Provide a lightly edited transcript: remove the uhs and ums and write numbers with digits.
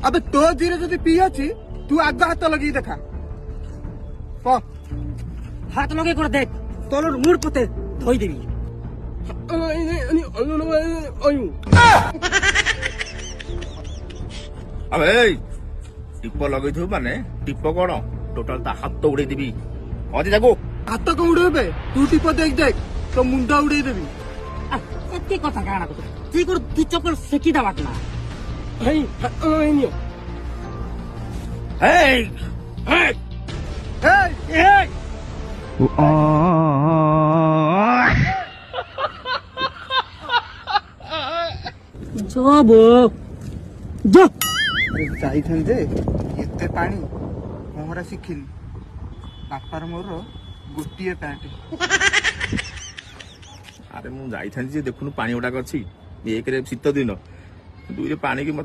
अबे तो धीरे जदि पी अछि तू आग हाथ लगी देखा क हाथ लगे कर देख तोर मुड़ पते धोई देबी अबे टीप लगे माने टीप कौन टोटाल ता हाथ उड़े देवी अजे जागो हाथ को उड़ेबे तू टीप देख देख तो मुंडा उड़े देबी एते कथा काना को तुई कर दु चक्कर सेकी दाबात ना हे हे हे जब जा ଯାଇଥାନ୍ତି ଏତେ ପାଣି ପହଁରା ଶିଖିଲି ବାପାର ମୋର ଗୋଟିଏ ପ୍ୟାଣ୍ଟ अरे मु जाई जे देखुनु पानी गुड़ाक अच्छी एक रे शीत दिन दुई रे पानी की